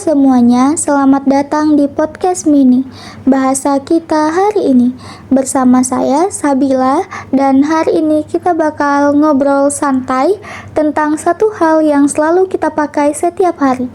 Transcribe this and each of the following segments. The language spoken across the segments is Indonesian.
semuanya, selamat datang di podcast mini Bahasa Kita Hari Ini. Bersama saya, Sabila, dan hari ini kita bakal ngobrol santai tentang satu hal yang selalu kita pakai setiap hari,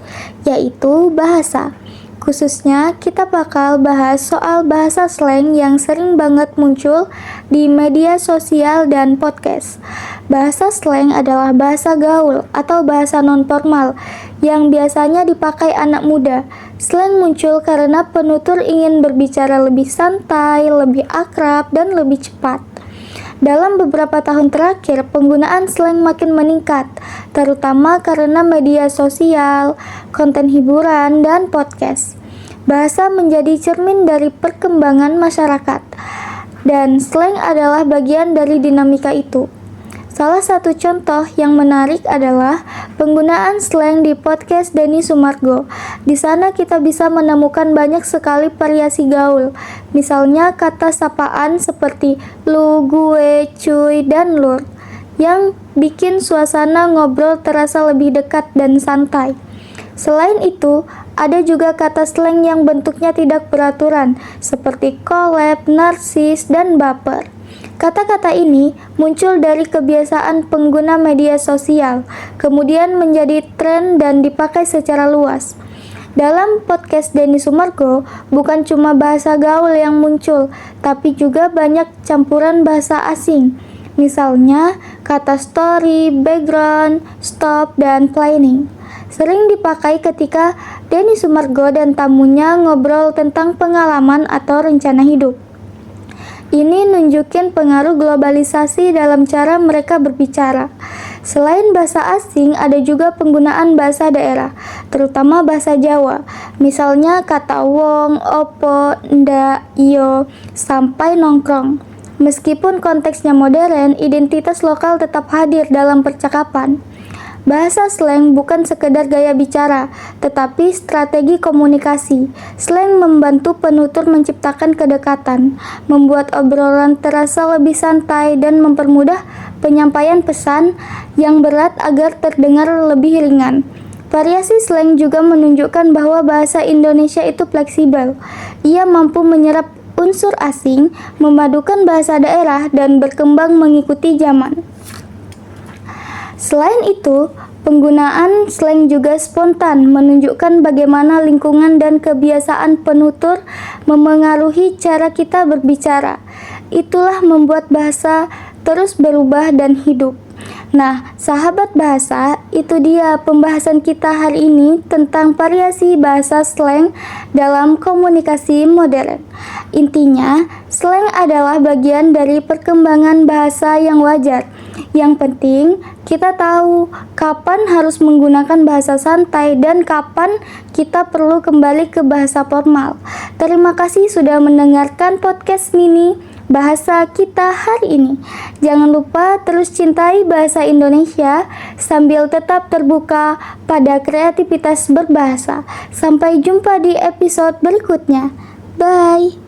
yaitu bahasa. Khususnya kita bakal bahas soal bahasa slang yang sering banget muncul di media sosial dan podcast. Bahasa slang adalah bahasa gaul atau bahasa non-formal yang biasanya dipakai anak muda. Slang muncul karena penutur ingin berbicara lebih santai, lebih akrab, dan lebih cepat. Dalam beberapa tahun terakhir, penggunaan slang makin meningkat, terutama karena media sosial, konten hiburan, dan podcast. Bahasa menjadi cermin dari perkembangan masyarakat, dan slang adalah bagian dari dinamika itu. Salah satu contoh yang menarik adalah penggunaan slang di podcast Denny Sumargo. Di sana kita bisa menemukan banyak sekali variasi gaul. Misalnya kata sapaan seperti lu, gue, cuy, dan lur, yang bikin suasana ngobrol terasa lebih dekat dan santai. Selain itu, ada juga kata slang yang bentuknya tidak beraturan, seperti collab, narsis, dan baper. Kata-kata ini muncul dari kebiasaan pengguna media sosial, kemudian menjadi tren dan dipakai secara luas. Dalam podcast Denny Sumargo, bukan cuma bahasa gaul yang muncul, tapi juga banyak campuran bahasa asing. Misalnya, kata story, background, stop, dan planning. Sering dipakai ketika Denny Sumargo dan tamunya ngobrol tentang pengalaman atau rencana hidup. Ini nunjukin pengaruh globalisasi dalam cara mereka berbicara. Selain bahasa asing, ada juga penggunaan bahasa daerah, terutama bahasa Jawa. Misalnya kata wong, opo, ndak, iyo, sampai nongkrong. Meskipun konteksnya modern, identitas lokal tetap hadir dalam percakapan. Bahasa slang bukan sekedar gaya bicara, tetapi strategi komunikasi. Slang membantu penutur menciptakan kedekatan, membuat obrolan terasa lebih santai, dan mempermudah penyampaian pesan yang berat agar terdengar lebih ringan. Variasi slang juga menunjukkan bahwa bahasa Indonesia itu fleksibel. Ia mampu menyerap unsur asing, memadukan bahasa daerah, dan berkembang mengikuti zaman. Selain itu, penggunaan slang juga spontan, menunjukkan bagaimana lingkungan dan kebiasaan penutur memengaruhi cara kita berbicara. Itulah membuat bahasa terus berubah dan hidup. Nah, sahabat bahasa, itu dia pembahasan kita hari ini tentang variasi bahasa slang dalam komunikasi modern. Intinya, slang adalah bagian dari perkembangan bahasa yang wajar. Yang penting, kita tahu kapan harus menggunakan bahasa santai dan kapan kita perlu kembali ke bahasa formal. Terima kasih sudah mendengarkan podcast mini Bahasa Kita hari ini. Jangan lupa terus cintai bahasa Indonesia sambil tetap terbuka pada kreativitas berbahasa. Sampai jumpa di episode berikutnya. Bye.